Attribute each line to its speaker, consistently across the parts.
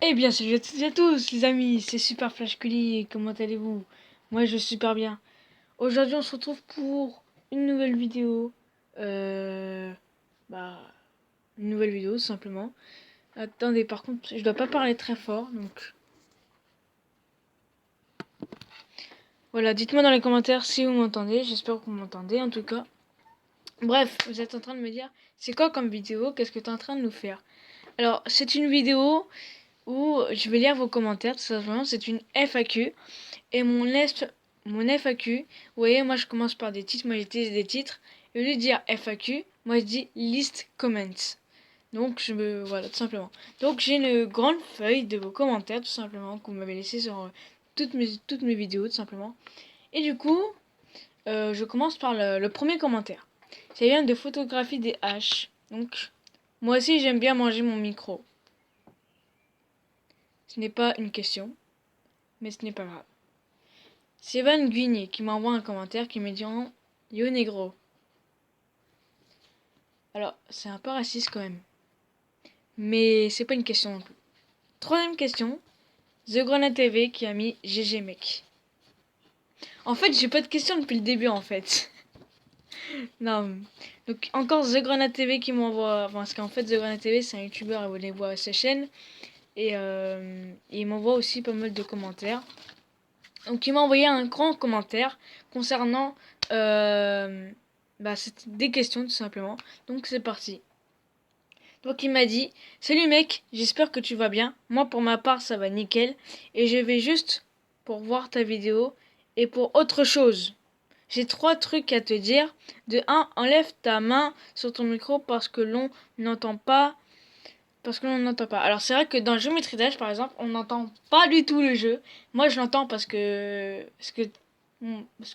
Speaker 1: Eh bien, salut à toutes et à tous, les amis, c'est Super Flash Culi, comment allez-vous? Moi, je vais super bien. Aujourd'hui, on se retrouve pour une nouvelle vidéo. Euh... Bah, une nouvelle vidéo, tout simplement. Attendez, par contre, je dois pas parler très fort, donc... Voilà, dites-moi dans les commentaires si vous m'entendez, j'espère que vous m'entendez, en tout cas. Bref, vous êtes en train de me dire, c'est quoi comme vidéo? Qu'est-ce que tu es en train de nous faire? Alors, c'est une vidéo où je vais lire vos commentaires, tout simplement, c'est une FAQ. Et mon FAQ, vous voyez, moi je commence par des titres, moi j'utilise des titres. Et au lieu de dire FAQ, moi je dis list comments. Donc voilà, tout simplement. Donc j'ai une grande feuille de vos commentaires, tout simplement, que vous m'avez laissé sur toutes mes vidéos, tout simplement. Et du coup, je commence par le premier commentaire. Ça vient de photographie des haches. Donc, moi aussi j'aime bien manger mon micro. Ce n'est pas une question, mais ce n'est pas grave. C'est Van Guigné qui m'envoie un commentaire qui me dit Yo négro. Alors, c'est un peu raciste quand même. Mais c'est pas une question non plus. Troisième question, The Grenade TV qui a mis GG mec. En fait, j'ai pas de question depuis le début en fait. Non. Donc encore The Grenade TV qui m'envoie. Enfin, parce qu'en fait, The Grenade TV c'est un youtubeur, vous allez voir sa chaîne. Et il m'envoie aussi pas mal de commentaires. Donc il m'a envoyé un grand commentaire concernant c'était des questions tout simplement. Donc c'est parti. Donc il m'a dit salut mec, j'espère que tu vas bien. Moi pour ma part ça va nickel. Et je vais juste pour voir ta vidéo et pour autre chose. J'ai 3 trucs à te dire. De un, enlève ta main sur ton micro parce que l'on n'entend pas. Alors c'est vrai que dans Geometry Dash par exemple, on n'entend pas du tout le jeu. Moi je l'entends parce que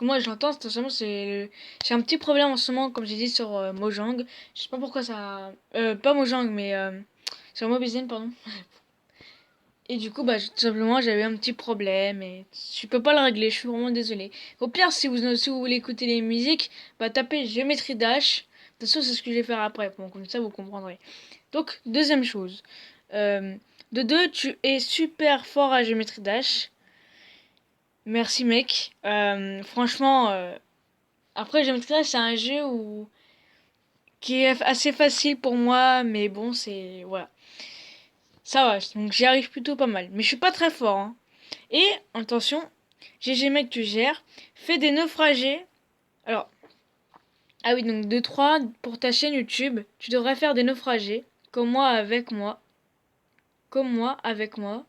Speaker 1: moi je l'entends, j'ai un petit problème en ce moment comme j'ai dit sur Mojang. Je sais pas pourquoi ça pas Mojang mais sur Mobizen pardon. Et du coup tout simplement j'avais un petit problème et je peux pas le régler, je suis vraiment désolé. Au pire si vous voulez écouter les musiques, tapez Geometry Dash. De toute façon c'est ce que je vais faire après, bon, comme ça vous comprendrez. Donc, deuxième chose. Euh, de deux, tu es super fort à Geometry Dash. Merci, mec. Franchement, après, Geometry Dash, c'est un jeu qui est assez facile pour moi, mais bon, c'est... Voilà. Ça va, donc j'y arrive plutôt pas mal. Mais je suis pas très fort, hein. Et, attention, GG mec, tu gères. Fais des naufragés. Alors, ah oui, donc 2 3 pour ta chaîne YouTube, tu devrais faire des naufragés, comme moi avec moi. Comme moi avec moi.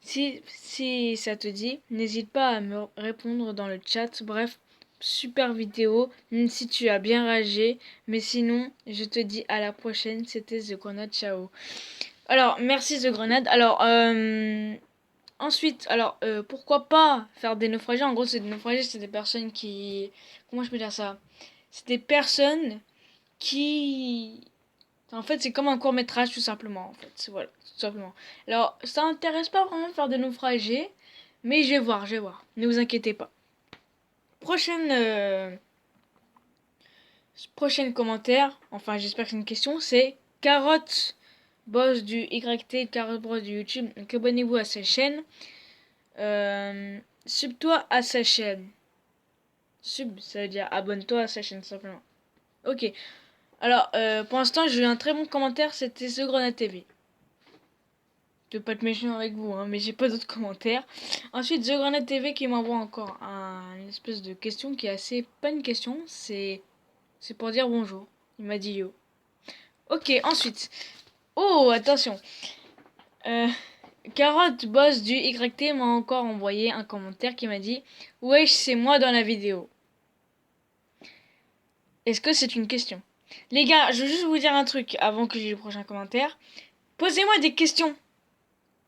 Speaker 1: Si ça te dit, n'hésite pas à me répondre dans le chat. Bref, super vidéo, même si tu as bien ragé. Mais sinon, je te dis à la prochaine. C'était The Grenade, ciao. Alors, merci The Grenade. Alors, ensuite, pourquoi pas faire des naufragés? En gros, c'est des naufragés, c'est des personnes qui... Comment je peux dire ça? C'est des personnes qui... En fait, c'est comme un court-métrage, tout simplement, en fait. Voilà, tout simplement. Alors, ça m'intéresse pas vraiment de faire des naufragés, mais je vais voir. Ne vous inquiétez pas. Prochaine, prochaine commentaire, enfin, j'espère que c'est une question, c'est Carotte, boss du YT, Carotte boss du YouTube. Donc, abonnez-vous à sa chaîne. Sub-toi à sa chaîne. Sub, ça veut dire abonne-toi à sa chaîne, simplement. Ok. Alors, pour l'instant, j'ai eu un très bon commentaire, c'était The Grenade TV. Je veux pas être méchant avec vous, hein, mais j'ai pas d'autres commentaires. Ensuite, The Grenade TV qui m'envoie encore une espèce de question qui est assez... Pas une question, c'est pour dire bonjour. Il m'a dit yo. Ok, ensuite. Oh, attention. Euh, Carotte, boss du YT, m'a encore envoyé un commentaire qui m'a dit wesh, c'est moi dans la vidéo. Est-ce que c'est une question? Les gars, je veux juste vous dire un truc avant que j'ai le prochain commentaire. Posez-moi des questions.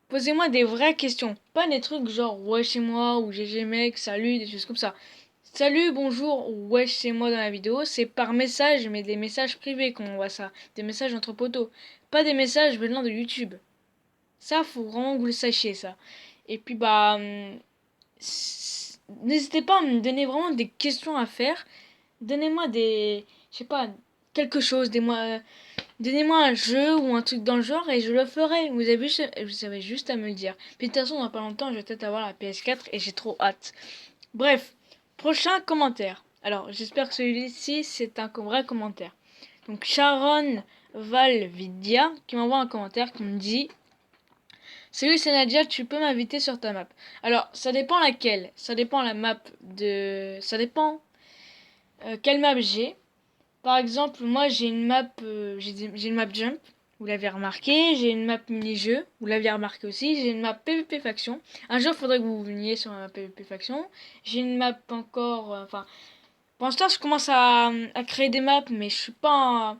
Speaker 1: Posez-moi des vraies questions. Pas des trucs genre ouais chez moi ou GG mec, salut, des choses comme ça. Salut, bonjour ou ouais chez moi dans la vidéo, c'est par message, mais des messages privés qu'on voit ça. Des messages entre potos. Pas des messages venant de YouTube. Ça, faut vraiment que vous le sachiez, ça. Et puis n'hésitez pas à me donner vraiment des questions à faire. Donnez-moi des... Je sais pas, quelque chose, des moi Donnez-moi un jeu ou un truc dans le genre et je le ferai. Vous avez juste à me le dire. Puis de toute façon, dans pas longtemps, je vais peut-être avoir la PS4 et j'ai trop hâte. Bref, prochain commentaire. Alors, j'espère que celui-ci, c'est un vrai commentaire. Donc, Sharon Valvidia qui m'envoie un commentaire qui me dit: Salut, c'est Nadia, tu peux m'inviter sur ta map. Alors, ça dépend laquelle. Ça dépend la map de. Ça dépend quelle map j'ai. Par exemple, moi j'ai une map, j'ai une map jump, vous l'avez remarqué. J'ai une map mini-jeu, vous l'avez remarqué aussi. J'ai une map PvP faction. Un jour, il faudrait que vous veniez sur ma PvP faction. J'ai une map encore, enfin, pour l'instant, je commence à créer des maps, mais je suis pas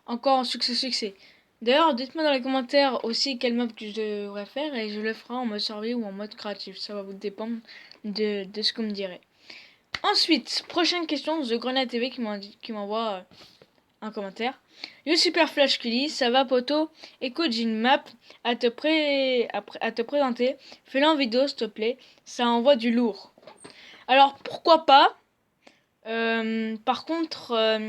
Speaker 1: encore en succès. D'ailleurs, dites-moi dans les commentaires aussi quelle map que je devrais faire et je le ferai en mode survie ou en mode créatif. Ça va vous dépendre de ce que vous me direz. Ensuite, prochaine question, The Grenade TV qui m'envoie un commentaire. Yo Super Flash Cully, ça va poto? Écoute, j'ai une map à te présenter. Fais-la en vidéo s'il te plaît, ça envoie du lourd. Alors pourquoi pas? Par contre,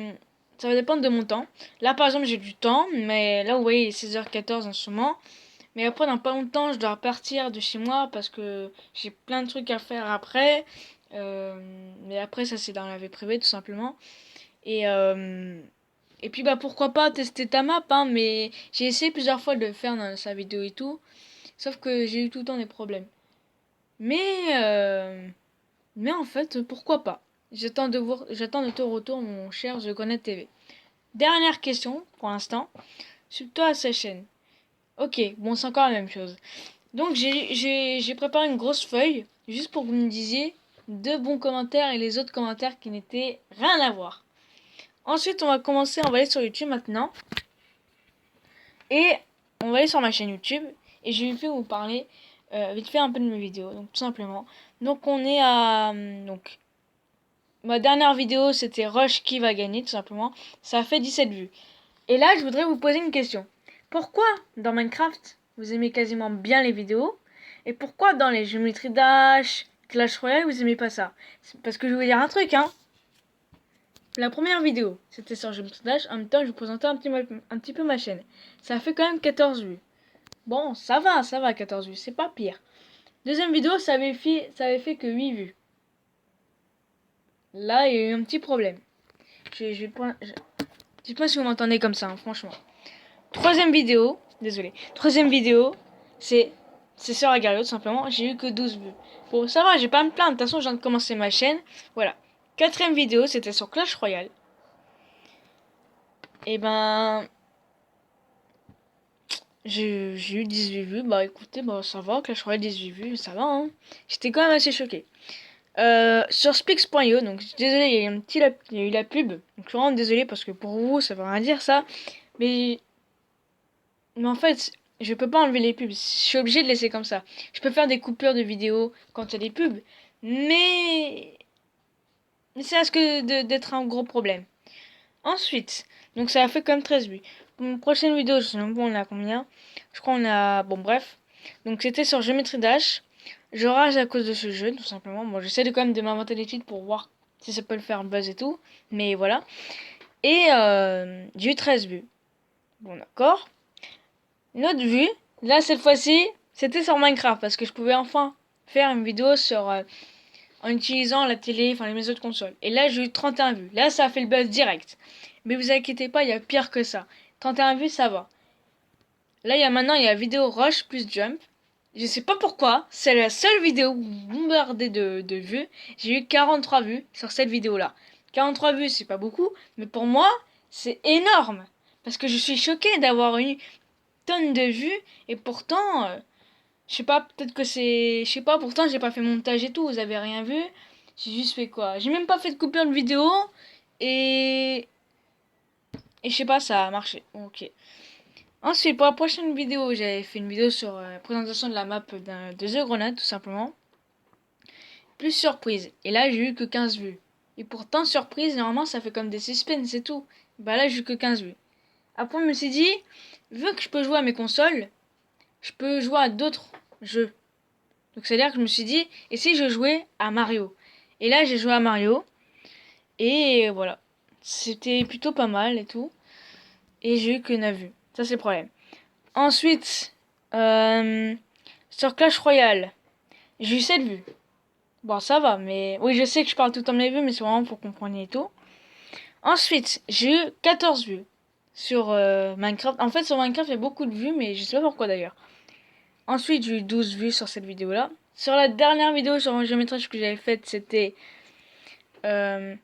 Speaker 1: ça va dépendre de mon temps. Là par exemple j'ai du temps, mais là vous voyez il est 16h14 en ce moment. Mais après dans pas longtemps je dois partir de chez moi parce que j'ai plein de trucs à faire après. Mais après ça c'est dans la vie privée tout simplement. Et, euh, et puis bah pourquoi pas tester ta map hein, mais j'ai essayé plusieurs fois de le faire dans sa vidéo et tout. Sauf que j'ai eu tout le temps des problèmes. Mais, euh, mais en fait pourquoi pas. J'attends de ton retour mon cher The Connect TV. Dernière question pour l'instant. Suis-toi à sa chaîne. Ok, bon c'est encore la même chose. Donc j'ai préparé une grosse feuille juste pour que vous me disiez deux bons commentaires et les autres commentaires qui n'étaient rien à voir. Ensuite on va aller sur YouTube maintenant. Et on va aller sur ma chaîne YouTube et je vais vous parler vite fait un peu de mes vidéos. Donc tout simplement. Donc on est à... Donc ma dernière vidéo c'était Rush qui va gagner tout simplement. Ça a fait 17 vues. Et là je voudrais vous poser une question. Pourquoi dans Minecraft vous aimez quasiment bien les vidéos et pourquoi dans les Geometry Dash, Clash Royale vous aimez pas ça? Parce que je vais vous dire un truc hein. La première vidéo, c'était sur Geometry Dash, en même temps je vous présentais un petit peu ma chaîne. Ça a fait quand même 14 vues. Bon, ça va 14 vues, c'est pas pire. Deuxième vidéo, ça avait fait que 8 vues. Là, il y a eu un petit problème. Dites-moi si vous m'entendez comme ça, hein, franchement. Troisième vidéo, désolé. Troisième vidéo, c'est Sœur Agario, tout simplement. J'ai eu que 12 vues. Bon, ça va, j'ai pas à me plaindre. De toute façon, je viens de commencer ma chaîne. Voilà. Quatrième vidéo, c'était sur Clash Royale. Et ben... J'ai eu 18 vues. Bah écoutez, bah ça va. Clash Royale 18 vues, ça va, hein. J'étais quand même assez choqué. Sur Spix.io, donc désolé, il y a eu la pub. Donc je suis vraiment désolé parce que pour vous, ça veut rien dire ça. Mais, mais en fait, je peux pas enlever les pubs. Je suis obligé de laisser comme ça. Je peux faire des coupures de vidéos quand il y a des pubs. Mais, mais ça risque d'être un gros problème. Ensuite, donc ça a fait quand même 13 vues. Pour une prochaine vidéo, je sais même pas on a combien. Je crois on a... Bon bref. Donc c'était sur Geometry Dash. Je rage à cause de ce jeu, tout simplement. Bon, j'essaie quand même de m'inventer des titres pour voir si ça peut le faire buzz et tout. Mais voilà. Et j'ai eu 13 vues. Bon, d'accord. Une autre vue, là, cette fois-ci, c'était sur Minecraft. Parce que je pouvais enfin faire une vidéo sur... en utilisant la télé, enfin les autres consoles. Et là, j'ai eu 31 vues. Là, ça a fait le buzz direct. Mais vous inquiétez pas, il y a pire que ça. 31 vues, ça va. Là, il y a vidéo Rush plus Jump. Je sais pas pourquoi, c'est la seule vidéo bombardée de vues. J'ai eu 43 vues sur cette vidéo-là. 43 vues, c'est pas beaucoup, mais pour moi, c'est énorme. Parce que je suis choquée d'avoir une tonne de vues, et pourtant, je sais pas, peut-être que c'est... Je sais pas, pourtant, j'ai pas fait montage et tout, vous avez rien vu. J'ai juste fait quoi? J'ai même pas fait de coupure de vidéo, et... Et je sais pas, ça a marché. Ok. Ensuite, pour la prochaine vidéo, j'avais fait une vidéo sur la présentation de la map de The Grenade, tout simplement. Plus surprise. Et là, j'ai eu que 15 vues. Et pourtant, surprise, normalement, ça fait comme des suspens, c'est tout. Bah là, j'ai eu que 15 vues. Après, je me suis dit, vu que je peux jouer à mes consoles, je peux jouer à d'autres jeux. Donc, c'est-à-dire que je me suis dit, et si je jouais à Mario? Et là, j'ai joué à Mario. Et voilà. C'était plutôt pas mal et tout. et j'ai eu que 9 vues. Ça, c'est le problème. Ensuite, sur Clash Royale, j'ai eu 7 vues. Bon, ça va, mais oui, je sais que je parle tout le temps de mes vues, mais c'est vraiment pour comprendre et tout. Ensuite, j'ai eu 14 vues sur Minecraft. En fait, sur Minecraft, il y a beaucoup de vues, mais je sais pas pourquoi d'ailleurs. Ensuite, j'ai eu 12 vues sur cette vidéo-là. Sur la dernière vidéo sur mon géométrage que j'avais faite, euh,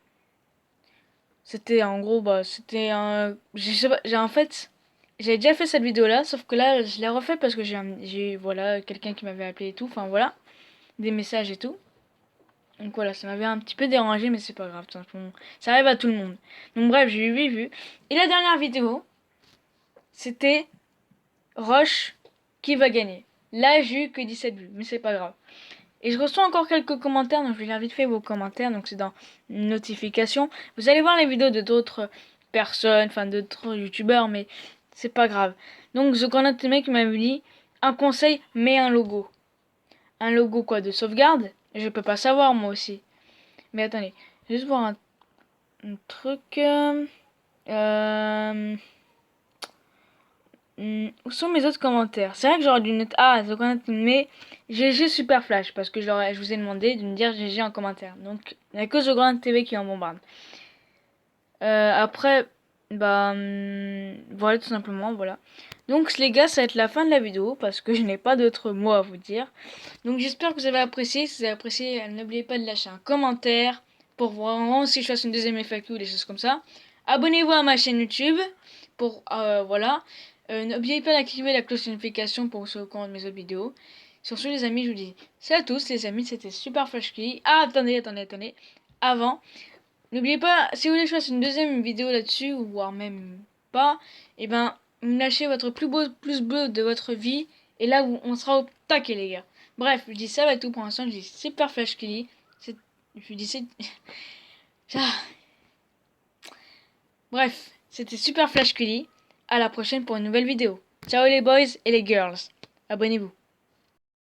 Speaker 1: c'était en gros, bah, c'était un... Je sais pas, en fait, j'avais déjà fait cette vidéo-là, sauf que là, je l'ai refait parce que j'ai voilà, quelqu'un qui m'avait appelé et tout, enfin voilà, des messages et tout. Donc voilà, ça m'avait un petit peu dérangé, mais c'est pas grave, ça arrive à tout le monde. Donc bref, j'ai eu 8 vues. Et la dernière vidéo, c'était Roche qui va gagner. Là, j'ai eu que 17 vues, mais c'est pas grave. Et je reçois encore quelques commentaires, donc je vais lire vite fait vos commentaires, donc c'est dans notification. Vous allez voir les vidéos de d'autres personnes, enfin d'autres youtubeurs, mais c'est pas grave. Donc The Grenade mec m'avait dit, un conseil, mets un logo. Un logo quoi, de sauvegarde? Je peux pas savoir moi aussi. Mais attendez, juste voir un truc... où sont mes autres commentaires? C'est vrai que j'aurais dû noter... Ah, The Grenade mais GG Super Flash, parce que je vous ai demandé de me dire GG en commentaire. Donc, il n'y a que The Grenade TV qui en bombarde. Après, bah, voilà, tout simplement, voilà. Donc, les gars, ça va être la fin de la vidéo, parce que je n'ai pas d'autres mots à vous dire. Donc, j'espère que vous avez apprécié. Si vous avez apprécié, n'oubliez pas de lâcher un commentaire, pour voir vraiment si je fasse une deuxième effect ou des choses comme ça. Abonnez-vous à ma chaîne YouTube, pour, voilà. N'oubliez pas d'activer la cloche de notification pour vous serez au courant de mes autres vidéos. Sur ce, les amis, je vous dis salut à tous, les amis, c'était Super Flash Kili. Ah, attendez. Avant, n'oubliez pas, si vous voulez que je fasse une deuxième vidéo là-dessus, ou voire même pas, et ben, me lâchez votre plus beau plus bleu de votre vie, et là, on sera au taquet, les gars. Bref, je dis ça va tout pour l'instant, je dis Super Flash Kili. Je dis c'est... Ah. Bref, c'était Super Flash Kili. À la prochaine pour une nouvelle vidéo. Ciao les boys et les girls. Abonnez-vous.